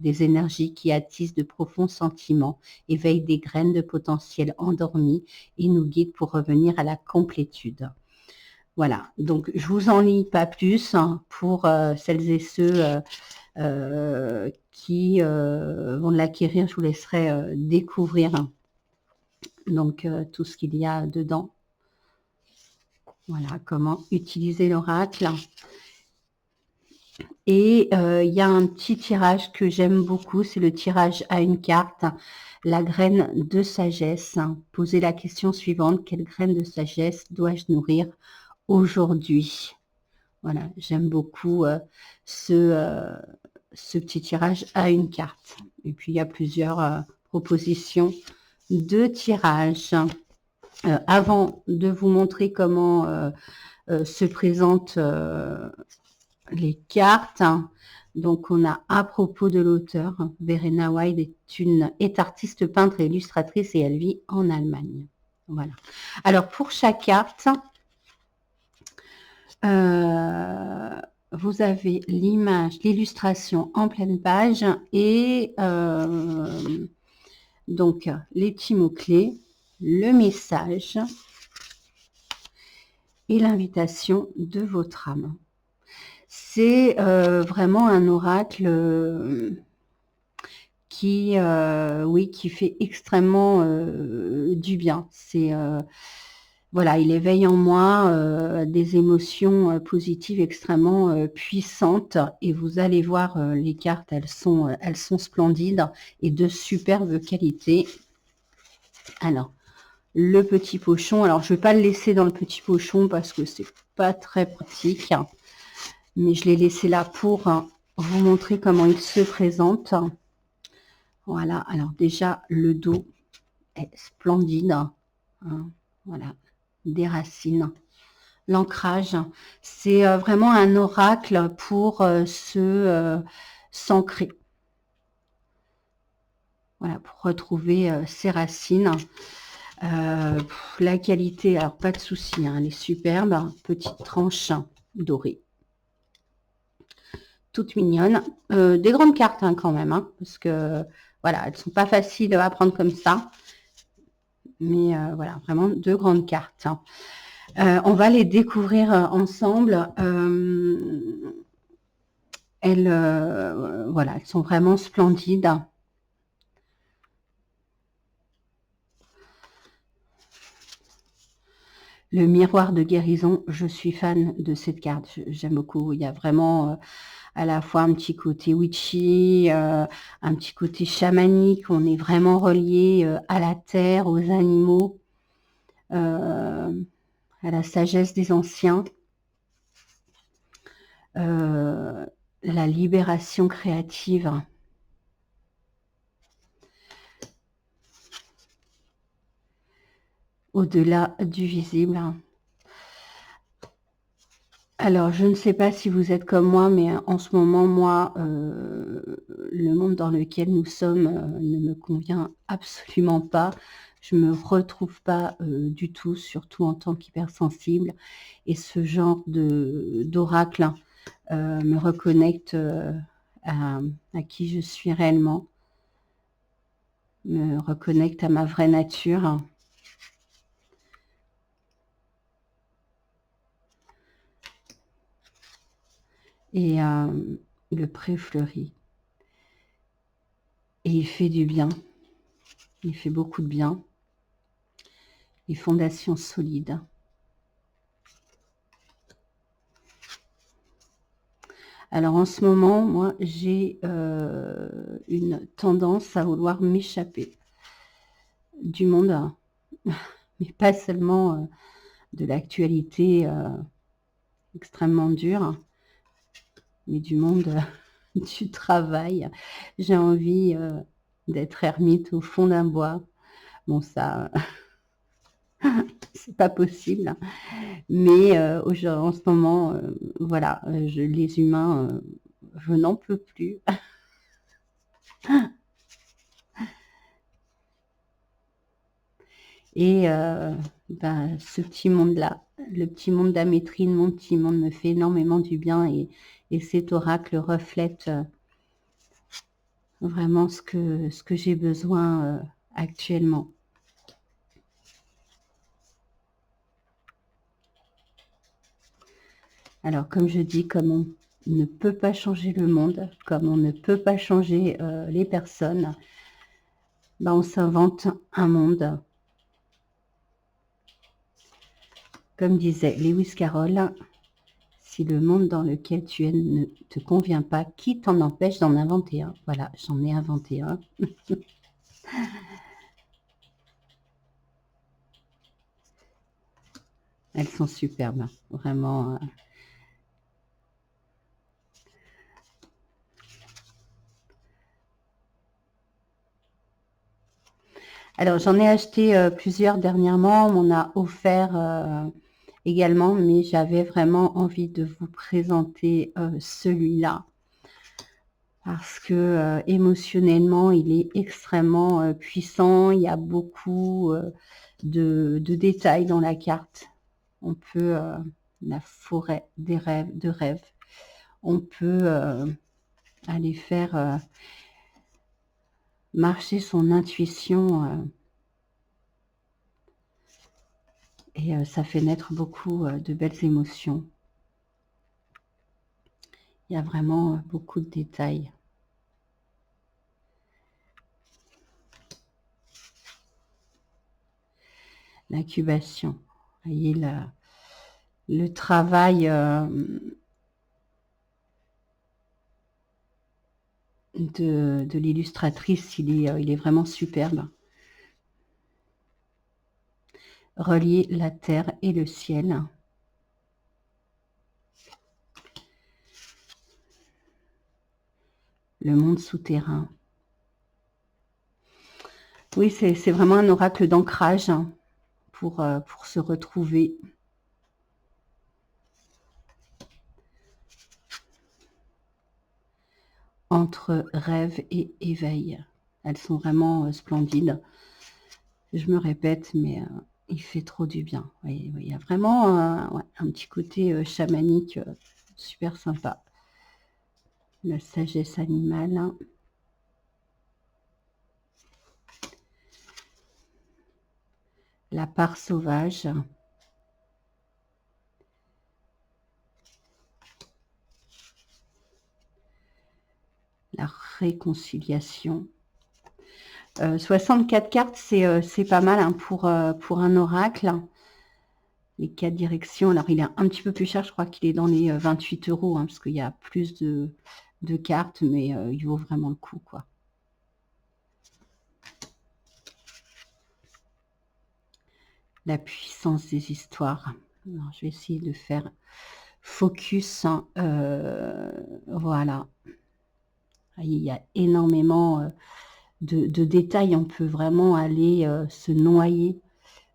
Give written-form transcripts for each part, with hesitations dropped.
des énergies qui attisent de profonds sentiments, éveillent des graines de potentiel endormies et nous guident pour revenir à la complétude. Voilà, donc je vous en lis pas plus pour celles et ceux qui vont l'acquérir. Je vous laisserai découvrir donc tout ce qu'il y a dedans. Voilà, comment utiliser l'oracle. Et il y a un petit tirage que j'aime beaucoup, c'est le tirage à une carte, la graine de sagesse. Posez la question suivante, quelle graine de sagesse dois-je nourrir aujourd'hui? Voilà, j'aime beaucoup ce petit tirage à une carte. Et puis, il y a plusieurs propositions de tirage. Avant de vous montrer comment se présentent les cartes, donc on a à propos de l'auteur, Verena Wild est artiste, peintre et illustratrice et elle vit en Allemagne. Voilà. Alors, pour chaque carte, vous avez l'image, l'illustration en pleine page et donc les petits mots-clés, le message et l'invitation de votre âme. C'est vraiment un oracle qui fait extrêmement du bien. C'est voilà, il éveille en moi des émotions positives extrêmement puissantes et vous allez voir les cartes, elles sont splendides et de superbe qualité. Alors, le petit pochon, alors je ne vais pas le laisser dans le petit pochon parce que c'est pas très pratique, mais je l'ai laissé là pour vous montrer comment il se présente. Voilà, alors déjà le dos est splendide, hein, voilà, des racines. L'ancrage, c'est vraiment un oracle pour s'ancrer. Voilà, pour retrouver ses racines. La qualité, alors pas de souci, hein, elle est superbe. Petite tranche dorée. Toute mignonne. Des grandes cartes hein, quand même, hein, parce que voilà, elles ne sont pas faciles à prendre comme ça. Mais voilà, vraiment deux grandes cartes. On va les découvrir ensemble. Voilà, elles sont vraiment splendides. Le miroir de guérison, je suis fan de cette carte. J'aime beaucoup. Il y a vraiment à la fois un petit côté witchy, un petit côté chamanique. On est vraiment relié à la terre, aux animaux, à la sagesse des anciens. La libération créative. Au-delà du visible. Alors, je ne sais pas si vous êtes comme moi, mais en ce moment, moi, le monde dans lequel nous sommes ne me convient absolument pas. Je ne me retrouve pas du tout, surtout en tant qu'hypersensible. Et ce genre d'oracle me reconnecte à qui je suis réellement, me reconnecte à ma vraie nature. Et le pré fleurit. Et il fait du bien. Il fait beaucoup de bien. Les fondations solides. Alors en ce moment, moi, j'ai une tendance à vouloir m'échapper du monde, mais pas seulement de l'actualité extrêmement dure, mais du monde du travail. J'ai envie d'être ermite au fond d'un bois. Bon, ça, c'est pas possible. Mais en ce moment, voilà, les humains, je n'en peux plus. Et ce petit monde-là, le petit monde d'Amétrine, mon petit monde me fait énormément du bien et cet oracle reflète vraiment ce que j'ai besoin actuellement. Alors, comme je dis, comme on ne peut pas changer le monde, comme on ne peut pas changer les personnes, ben, on s'invente un monde. Comme disait Lewis Carroll, si le monde dans lequel tu es ne te convient pas, qui t'en empêche d'en inventer un? Voilà, j'en ai inventé un. Elles sont superbes, vraiment. Alors, j'en ai acheté plusieurs dernièrement. On m'en a offert également, mais j'avais vraiment envie de vous présenter celui-là parce que émotionnellement, il est extrêmement puissant. Il y a beaucoup de détails dans la carte. On peut la forêt des rêves, de rêves. On peut aller faire marcher son intuition et ça fait naître beaucoup de belles émotions. Il y a vraiment beaucoup de détails. L'incubation. Vous voyez, le travail de l'illustratrice, il est vraiment superbe. Relier la terre et le ciel. Le monde souterrain. Oui, c'est vraiment un oracle d'ancrage pour se retrouver. Entre rêve et éveil. Elles sont vraiment splendides. Je me répète, mais il fait trop du bien. Oui, il y a vraiment ouais, un petit côté chamanique super sympa. La sagesse animale. La part sauvage. La réconciliation. 64 cartes, c'est pas mal hein, pour un oracle. Les 4 directions, alors il est un petit peu plus cher, je crois qu'il est dans les 28 € hein, parce qu'il y a plus de cartes, mais il vaut vraiment le coup, quoi. La puissance des histoires. Alors, je vais essayer de faire focus. Hein, voilà. Il y a énormément de détails. On peut vraiment aller se noyer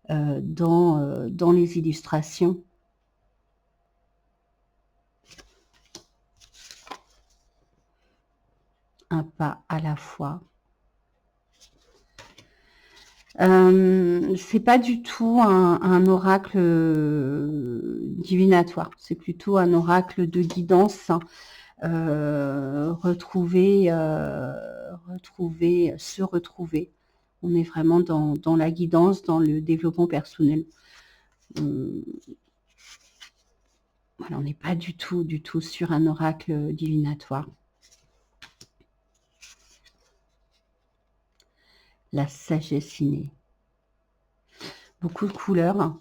dans les illustrations. Un pas à la fois. C'est pas du tout un oracle divinatoire, c'est plutôt un oracle de guidance. Retrouver, se retrouver. On est vraiment dans la guidance, dans le développement personnel. Voilà, on n'est pas du tout sur un oracle divinatoire. La sagesse innée. Beaucoup de couleurs.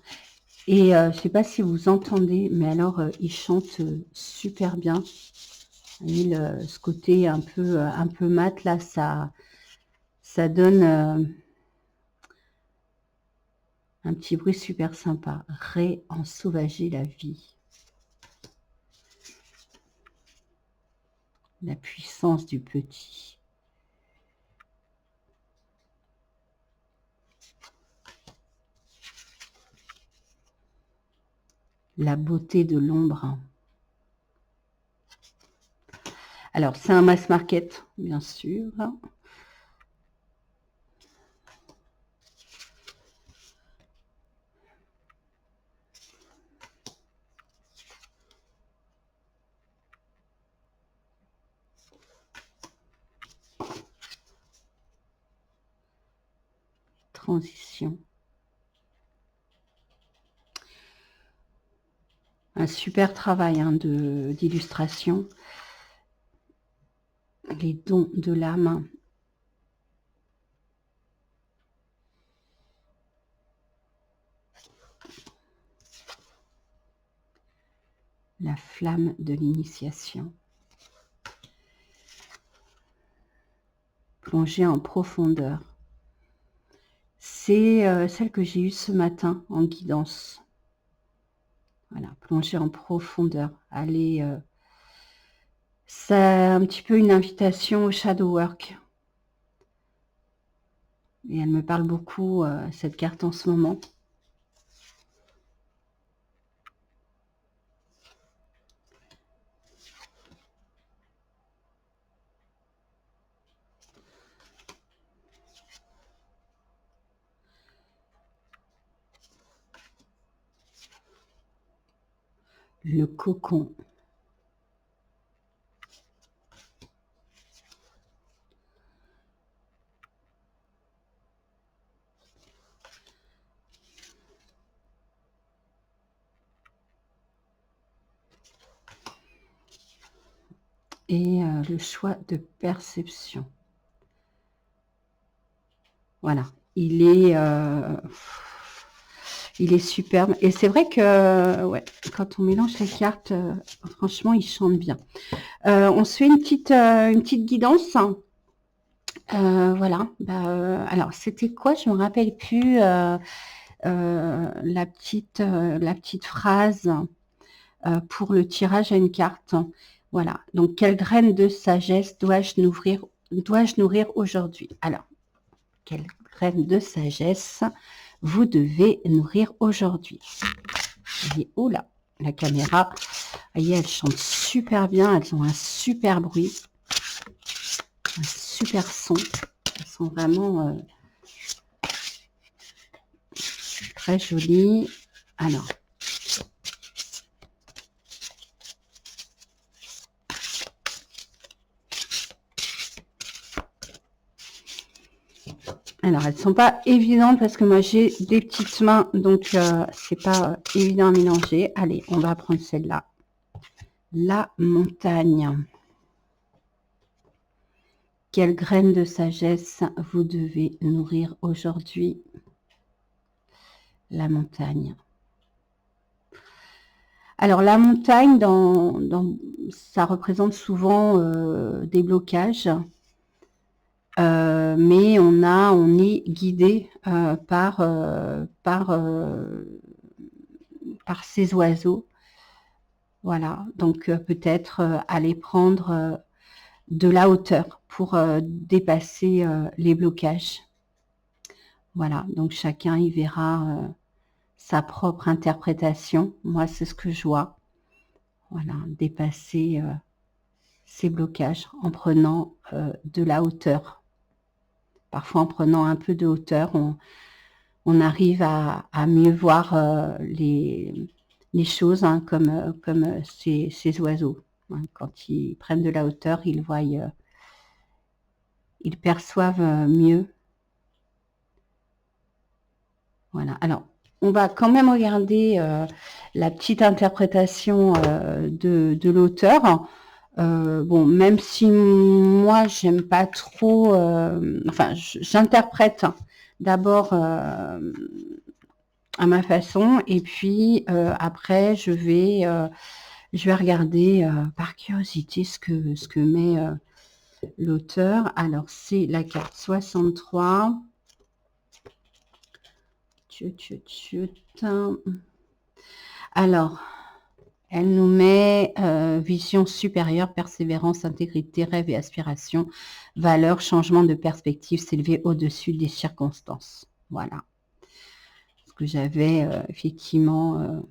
Et je ne sais pas si vous entendez, mais alors il chante super bien. Ce côté un peu mat, là, ça donne un petit bruit super sympa. Ré-ensauvager la vie. La puissance du petit. La beauté de l'ombre. Alors, c'est un mass market, bien sûr. transition. Un super travail hein, d'illustration. Les dons de l'âme. La flamme de l'initiation. Plonger en profondeur. C'est celle que j'ai eue ce matin en guidance. Voilà, plonger en profondeur. Aller, c'est un petit peu une invitation au shadow work. Et elle me parle beaucoup, cette carte en ce moment. Le cocon. Et le choix de perception. Voilà, il est superbe. Et c'est vrai que ouais, quand on mélange les cartes, franchement, il chante bien. On se fait une petite guidance. Voilà. Alors, c'était quoi? Je me rappelle plus la petite phrase pour le tirage à une carte. Voilà. Donc, quelle graine de sagesse dois-je nourrir aujourd'hui? Alors, quelle graine de sagesse vous devez nourrir aujourd'hui? Et oh là, la caméra, voyez, elles chantent super bien, elles ont un super bruit, un super son. Elles sont vraiment très jolies. Alors, elles sont pas évidentes parce que moi j'ai des petites mains, donc c'est pas évident à mélanger. Allez, on va prendre celle-là. La montagne. Quelle graine de sagesse vous devez nourrir aujourd'hui? La montagne. Alors la montagne, ça représente souvent des blocages, mais on est guidé par ces oiseaux. Voilà, donc peut-être aller prendre de la hauteur pour dépasser les blocages. Voilà, donc chacun y verra sa propre interprétation. Moi, c'est ce que je vois. Voilà, dépasser ces blocages en prenant de la hauteur. Parfois, en prenant un peu de hauteur, on arrive à mieux voir les choses hein, comme ces oiseaux. Hein. Quand ils prennent de la hauteur, ils voient, ils perçoivent mieux. Voilà. Alors, on va quand même regarder la petite interprétation de l'auteur. Bon, même si moi, j'aime pas trop... enfin, j'interprète d'abord à ma façon. Et puis, après, je vais regarder par curiosité ce que met l'auteur. Alors, c'est la carte 63. Alors, elle nous met vision supérieure, persévérance, intégrité, rêve et aspiration, valeur, changement de perspective, s'élever au-dessus des circonstances. Voilà. Ce que j'avais effectivement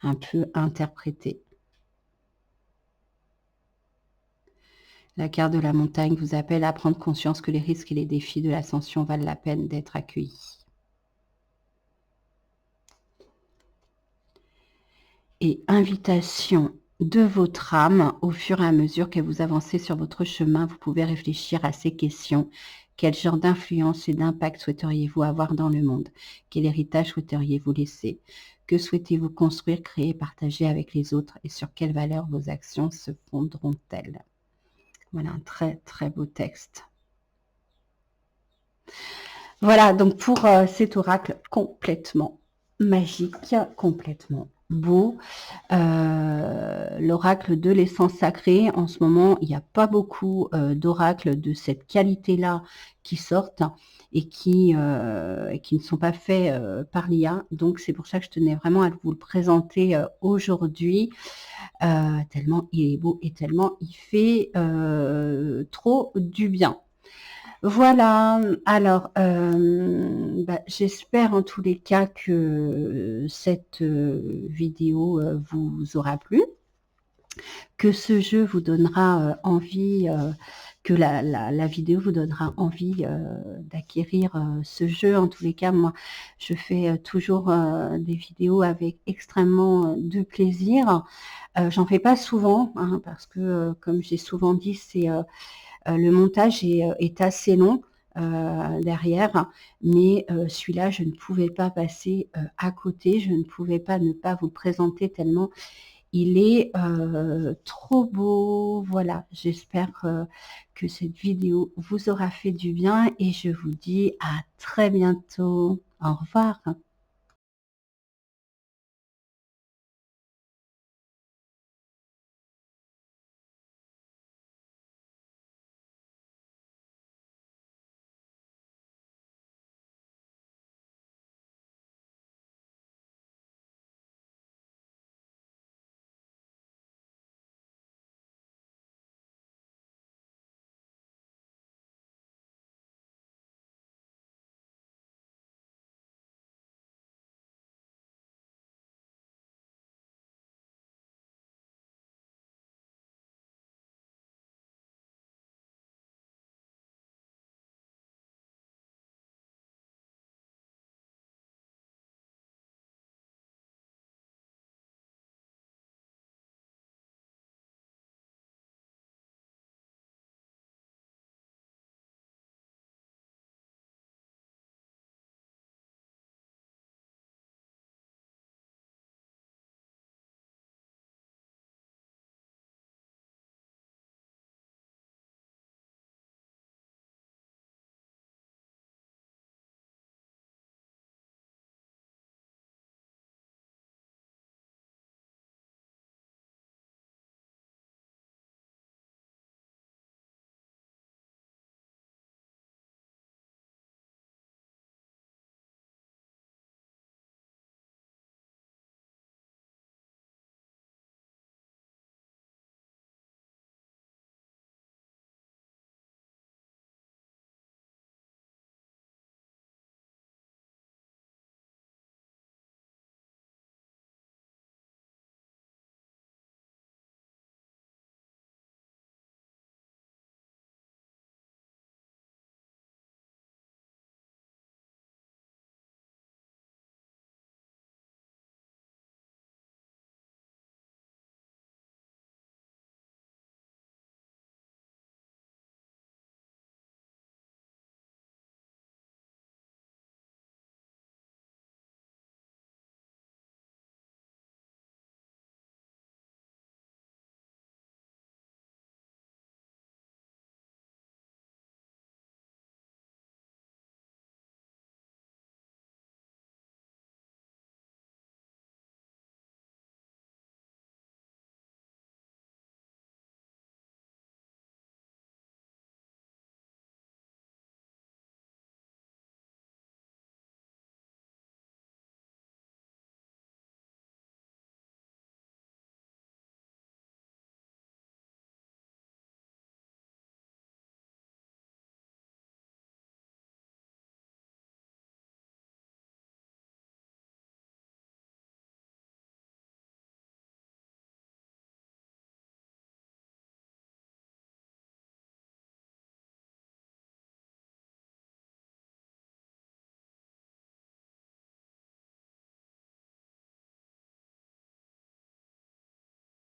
un peu interprété. La carte de la montagne vous appelle à prendre conscience que les risques et les défis de l'ascension valent la peine d'être accueillis. Et invitation de votre âme, au fur et à mesure que vous avancez sur votre chemin, vous pouvez réfléchir à ces questions. Quel genre d'influence et d'impact souhaiteriez-vous avoir dans le monde? Quel héritage souhaiteriez-vous laisser? Que souhaitez-vous construire, créer, partager avec les autres? Et sur quelles valeurs vos actions se fonderont-elles? Voilà un très, très beau texte. Voilà, donc pour cet oracle complètement magique, complètement beau, l'oracle de l'essence sacrée. En ce moment, il n'y a pas beaucoup d'oracles de cette qualité-là qui sortent et qui ne sont pas faits par l'IA. Donc, c'est pour ça que je tenais vraiment à vous le présenter aujourd'hui, tellement il est beau et tellement il fait trop du bien. Voilà, alors, j'espère en tous les cas que cette vidéo vous aura plu, que ce jeu vous donnera envie, que la vidéo vous donnera envie d'acquérir ce jeu. En tous les cas, moi, je fais toujours des vidéos avec extrêmement de plaisir. J'en fais pas souvent, hein, parce que, comme j'ai souvent dit, c'est le montage est assez long derrière, mais celui-là, je ne pouvais pas passer à côté, je ne pouvais pas ne pas vous le présenter tellement il est trop beau. Voilà, j'espère que cette vidéo vous aura fait du bien et je vous dis à très bientôt. Au revoir.